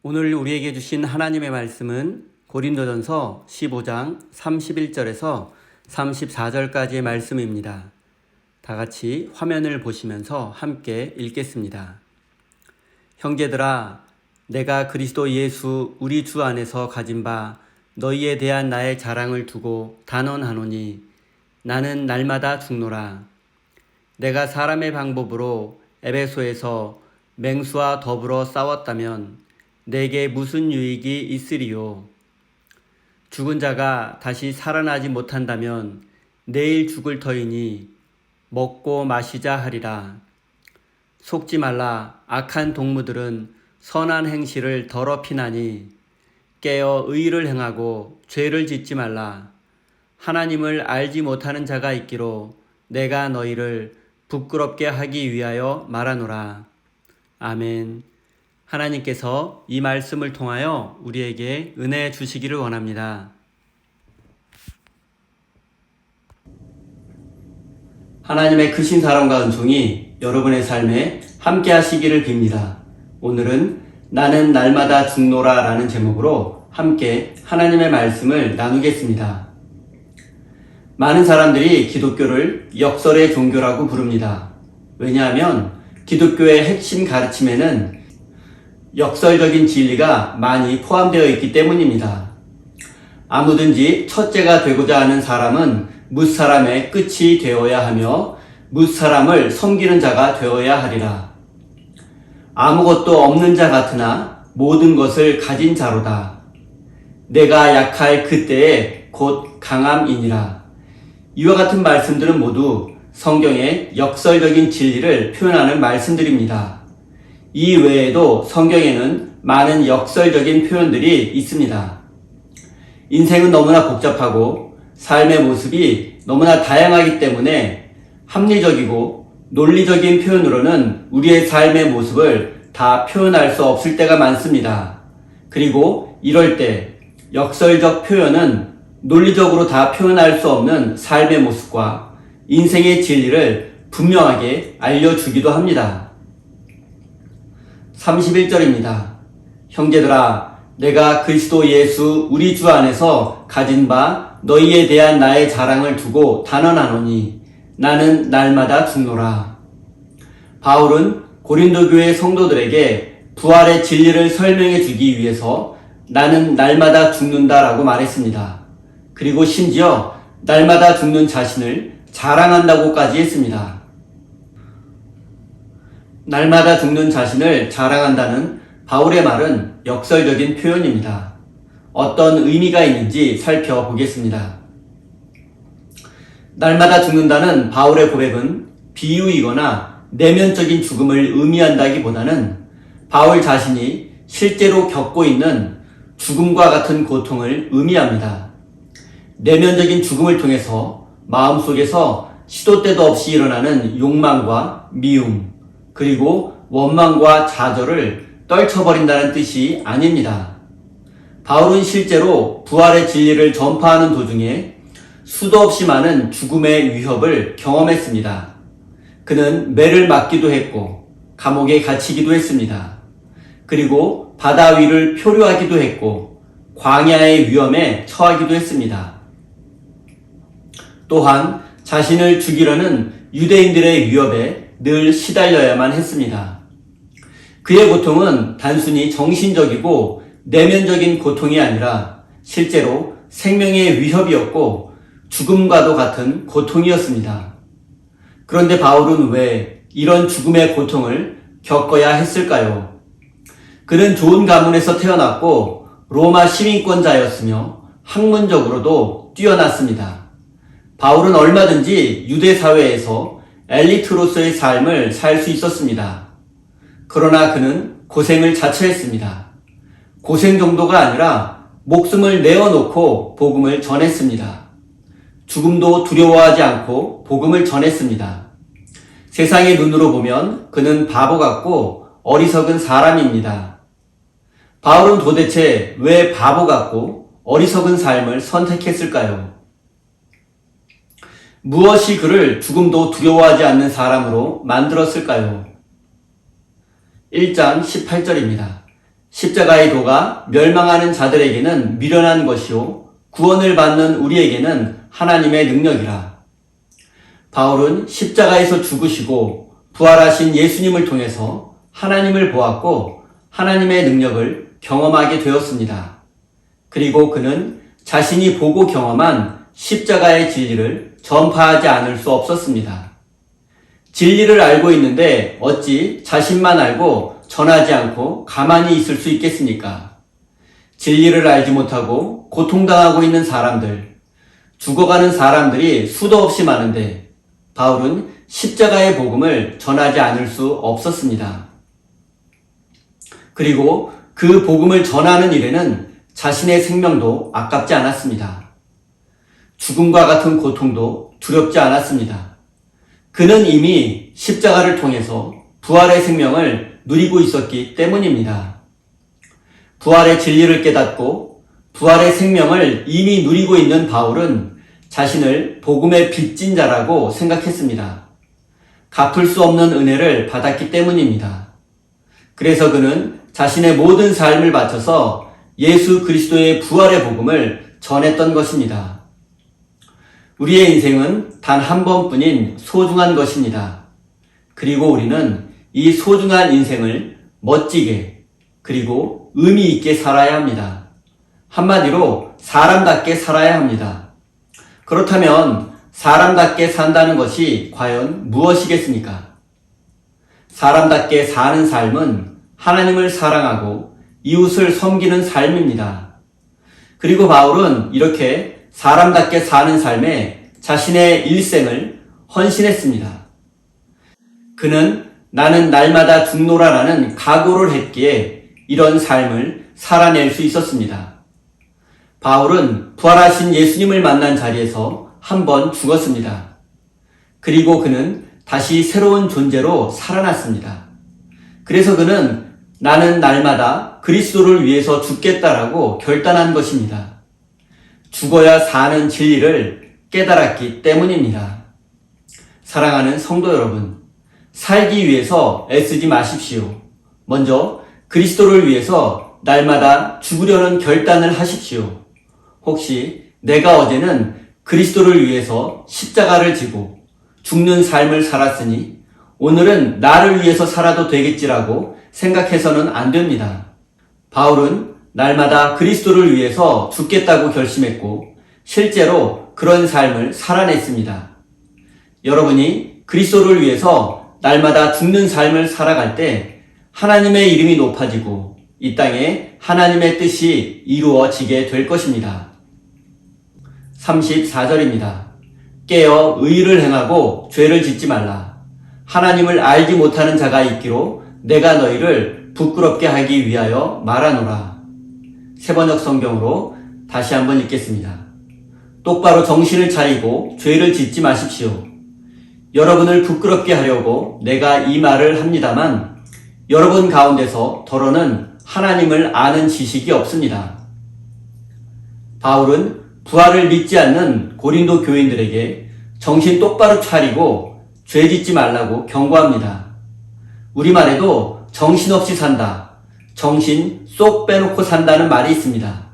오늘 우리에게 주신 하나님의 말씀은 고린도전서 15장 31절에서 34절까지의 말씀입니다. 다 같이 화면을 보시면서 함께 읽겠습니다. 형제들아, 내가 그리스도 예수 우리 주 안에서 가진 바 너희에 대한 나의 자랑을 두고 단언하노니 나는 날마다 죽노라. 내가 사람의 방법으로 에베소에서 맹수와 더불어 싸웠다면 내게 무슨 유익이 있으리요? 죽은 자가 다시 살아나지 못한다면 내일 죽을 터이니 먹고 마시자 하리라. 속지 말라. 악한 동무들은 선한 행실을 더럽히나니 깨어 의를 행하고 죄를 짓지 말라. 하나님을 알지 못하는 자가 있기로 내가 너희를 부끄럽게 하기 위하여 말하노라. 아멘. 하나님께서 이 말씀을 통하여 우리에게 은혜 주시기를 원합니다. 하나님의 크신 사랑과 은총이 여러분의 삶에 함께 하시기를 빕니다. 오늘은 나는 날마다 죽노라 라는 제목으로 함께 하나님의 말씀을 나누겠습니다. 많은 사람들이 기독교를 역설의 종교라고 부릅니다. 왜냐하면 기독교의 핵심 가르침에는 역설적인 진리가 많이 포함되어 있기 때문입니다. 아무든지 첫째가 되고자 하는 사람은 뭇사람의 끝이 되어야 하며 뭇사람을 섬기는 자가 되어야 하리라. 아무것도 없는 자 같으나 모든 것을 가진 자로다. 내가 약할 그때에 곧 강함이니라. 이와 같은 말씀들은 모두 성경의 역설적인 진리를 표현하는 말씀들입니다. 이 외에도 성경에는 많은 역설적인 표현들이 있습니다. 인생은 너무나 복잡하고 삶의 모습이 너무나 다양하기 때문에 합리적이고 논리적인 표현으로는 우리의 삶의 모습을 다 표현할 수 없을 때가 많습니다. 그리고 이럴 때 역설적 표현은 논리적으로 다 표현할 수 없는 삶의 모습과 인생의 진리를 분명하게 알려주기도 합니다. 31절입니다. 형제들아, 내가 그리스도 예수 우리 주 안에서 가진 바 너희에 대한 나의 자랑을 두고 단언하노니 나는 날마다 죽노라. 바울은 고린도 교회 성도들에게 부활의 진리를 설명해 주기 위해서 나는 날마다 죽는다라고 말했습니다. 그리고 심지어 날마다 죽는 자신을 자랑한다고까지 했습니다. 날마다 죽는 자신을 자랑한다는 바울의 말은 역설적인 표현입니다. 어떤 의미가 있는지 살펴보겠습니다. 날마다 죽는다는 바울의 고백은 비유이거나 내면적인 죽음을 의미한다기보다는 바울 자신이 실제로 겪고 있는 죽음과 같은 고통을 의미합니다. 내면적인 죽음을 통해서 마음속에서 시도 때도 없이 일어나는 욕망과 미움, 그리고 원망과 좌절을 떨쳐버린다는 뜻이 아닙니다. 바울은 실제로 부활의 진리를 전파하는 도중에 수도 없이 많은 죽음의 위협을 경험했습니다. 그는 매를 맞기도 했고 감옥에 갇히기도 했습니다. 그리고 바다 위를 표류하기도 했고 광야의 위험에 처하기도 했습니다. 또한 자신을 죽이려는 유대인들의 위협에 늘 시달려야만 했습니다. 그의 고통은 단순히 정신적이고 내면적인 고통이 아니라 실제로 생명의 위협이었고 죽음과도 같은 고통이었습니다. 그런데 바울은 왜 이런 죽음의 고통을 겪어야 했을까요? 그는 좋은 가문에서 태어났고 로마 시민권자였으며 학문적으로도 뛰어났습니다. 바울은 얼마든지 유대 사회에서 엘리트로서의 삶을 살 수 있었습니다. 그러나 그는 고생을 자처했습니다. 고생 정도가 아니라 목숨을 내어놓고 복음을 전했습니다. 죽음도 두려워하지 않고 복음을 전했습니다. 세상의 눈으로 보면 그는 바보 같고 어리석은 사람입니다. 바울은 도대체 왜 바보 같고 어리석은 삶을 선택했을까요? 무엇이 그를 죽음도 두려워하지 않는 사람으로 만들었을까요? 1장 18절입니다. 십자가의 도가 멸망하는 자들에게는 미련한 것이요 구원을 받는 우리에게는 하나님의 능력이라. 바울은 십자가에서 죽으시고 부활하신 예수님을 통해서 하나님을 보았고 하나님의 능력을 경험하게 되었습니다. 그리고 그는 자신이 보고 경험한 십자가의 진리를 전파하지 않을 수 없었습니다. 진리를 알고 있는데 어찌 자신만 알고 전하지 않고 가만히 있을 수 있겠습니까? 진리를 알지 못하고 고통당하고 있는 사람들, 죽어가는 사람들이 수도 없이 많은데 바울은 십자가의 복음을 전하지 않을 수 없었습니다. 그리고 그 복음을 전하는 일에는 자신의 생명도 아깝지 않았습니다. 죽음과 같은 고통도 두렵지 않았습니다. 그는 이미 십자가를 통해서 부활의 생명을 누리고 있었기 때문입니다. 부활의 진리를 깨닫고 부활의 생명을 이미 누리고 있는 바울은 자신을 복음의 빚진 자라고 생각했습니다. 갚을 수 없는 은혜를 받았기 때문입니다. 그래서 그는 자신의 모든 삶을 바쳐서 예수 그리스도의 부활의 복음을 전했던 것입니다. 우리의 인생은 단 한 번뿐인 소중한 것입니다. 그리고 우리는 이 소중한 인생을 멋지게 그리고 의미 있게 살아야 합니다. 한마디로 사람답게 살아야 합니다. 그렇다면 사람답게 산다는 것이 과연 무엇이겠습니까? 사람답게 사는 삶은 하나님을 사랑하고 이웃을 섬기는 삶입니다. 그리고 바울은 이렇게 사람답게 사는 삶에 자신의 일생을 헌신했습니다. 그는 나는 날마다 죽노라라는 각오를 했기에 이런 삶을 살아낼 수 있었습니다. 바울은 부활하신 예수님을 만난 자리에서 한 번 죽었습니다. 그리고 그는 다시 새로운 존재로 살아났습니다. 그래서 그는 나는 날마다 그리스도를 위해서 죽겠다라고 결단한 것입니다. 죽어야 사는 진리를 깨달았기 때문입니다. 사랑하는 성도 여러분, 살기 위해서 애쓰지 마십시오. 먼저 그리스도를 위해서 날마다 죽으려는 결단을 하십시오. 혹시 내가 어제는 그리스도를 위해서 십자가를 지고 죽는 삶을 살았으니 오늘은 나를 위해서 살아도 되겠지라고 생각해서는 안 됩니다. 바울은 날마다 그리스도를 위해서 죽겠다고 결심했고 실제로 그런 삶을 살아냈습니다. 여러분이 그리스도를 위해서 날마다 죽는 삶을 살아갈 때 하나님의 이름이 높아지고 이 땅에 하나님의 뜻이 이루어지게 될 것입니다. 34절입니다. 깨어 의를 행하고 죄를 짓지 말라. 하나님을 알지 못하는 자가 있기로 내가 너희를 부끄럽게 하기 위하여 말하노라. 세번역 성경으로 다시 한번 읽겠습니다. 똑바로 정신을 차리고 죄를 짓지 마십시오. 여러분을 부끄럽게 하려고 내가 이 말을 합니다만 여러분 가운데서 더러는 하나님을 아는 지식이 없습니다. 바울은 부활을 믿지 않는 고린도 교인들에게 정신 똑바로 차리고 죄 짓지 말라고 경고합니다. 우리말에도 정신없이 산다, 정신 쏙 빼놓고 산다는 말이 있습니다.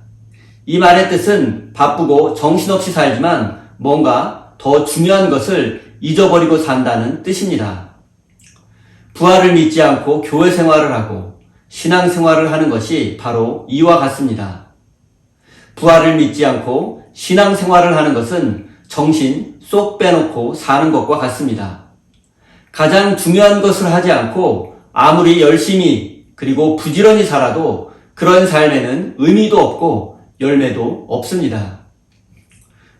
이 말의 뜻은 바쁘고 정신없이 살지만 뭔가 더 중요한 것을 잊어버리고 산다는 뜻입니다. 부활을 믿지 않고 교회 생활을 하고 신앙생활을 하는 것이 바로 이와 같습니다. 부활을 믿지 않고 신앙생활을 하는 것은 정신 쏙 빼놓고 사는 것과 같습니다. 가장 중요한 것을 하지 않고 아무리 열심히 그리고 부지런히 살아도 그런 삶에는 의미도 없고 열매도 없습니다.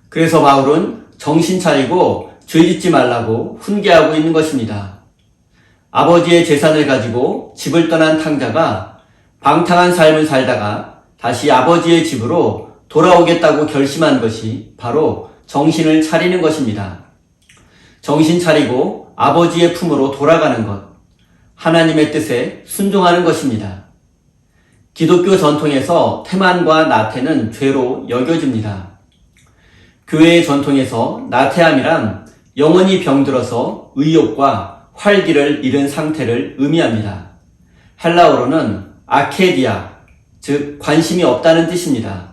그래서 바울은 정신 차리고 죄 짓지 말라고 훈계하고 있는 것입니다. 아버지의 재산을 가지고 집을 떠난 탕자가 방탕한 삶을 살다가 다시 아버지의 집으로 돌아오겠다고 결심한 것이 바로 정신을 차리는 것입니다. 정신 차리고 아버지의 품으로 돌아가는 것, 하나님의 뜻에 순종하는 것입니다. 기독교 전통에서 태만과 나태는 죄로 여겨집니다. 교회의 전통에서 나태함이란 영혼이 병들어서 의욕과 활기를 잃은 상태를 의미합니다. 헬라어로는 아케디아, 즉 관심이 없다는 뜻입니다.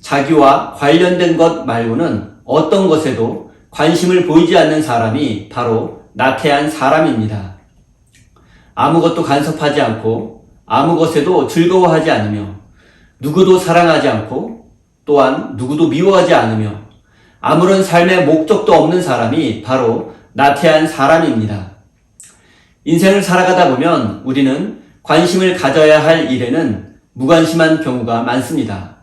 자기와 관련된 것 말고는 어떤 것에도 관심을 보이지 않는 사람이 바로 나태한 사람입니다. 아무것도 간섭하지 않고 아무 것에도 즐거워하지 않으며 누구도 사랑하지 않고 또한 누구도 미워하지 않으며 아무런 삶의 목적도 없는 사람이 바로 나태한 사람입니다. 인생을 살아가다 보면 우리는 관심을 가져야 할 일에는 무관심한 경우가 많습니다.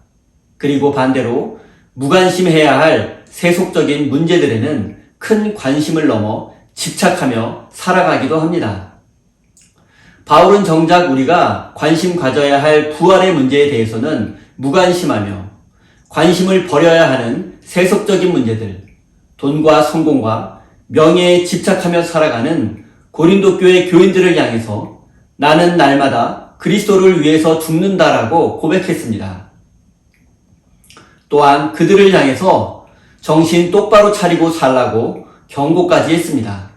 그리고 반대로 무관심해야 할 세속적인 문제들에는 큰 관심을 넘어 집착하며 살아가기도 합니다. 바울은 정작 우리가 관심 가져야 할 부활의 문제에 대해서는 무관심하며 관심을 버려야 하는 세속적인 문제들, 돈과 성공과 명예에 집착하며 살아가는 고린도 교회 교인들을 향해서 나는 날마다 그리스도를 위해서 죽는다라고 고백했습니다. 또한 그들을 향해서 정신 똑바로 차리고 살라고 경고까지 했습니다.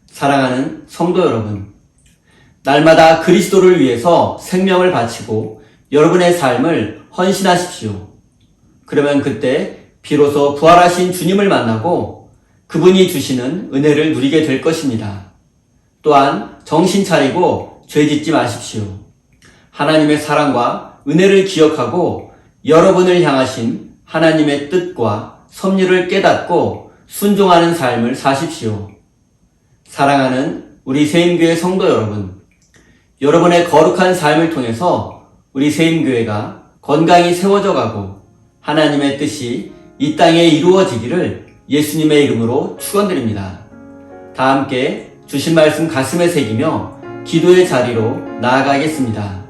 사랑하는 성도 여러분, 날마다 그리스도를 위해서 생명을 바치고 여러분의 삶을 헌신하십시오. 그러면 그때 비로소 부활하신 주님을 만나고 그분이 주시는 은혜를 누리게 될 것입니다. 또한 정신 차리고 죄 짓지 마십시오. 하나님의 사랑과 은혜를 기억하고 여러분을 향하신 하나님의 뜻과 섭리를 깨닫고 순종하는 삶을 사십시오. 사랑하는 우리 세임교회 성도 여러분, 여러분의 거룩한 삶을 통해서 우리 세임교회가 건강히 세워져 가고 하나님의 뜻이 이 땅에 이루어지기를 예수님의 이름으로 축원드립니다. 다 함께 주신 말씀 가슴에 새기며 기도의 자리로 나아가겠습니다.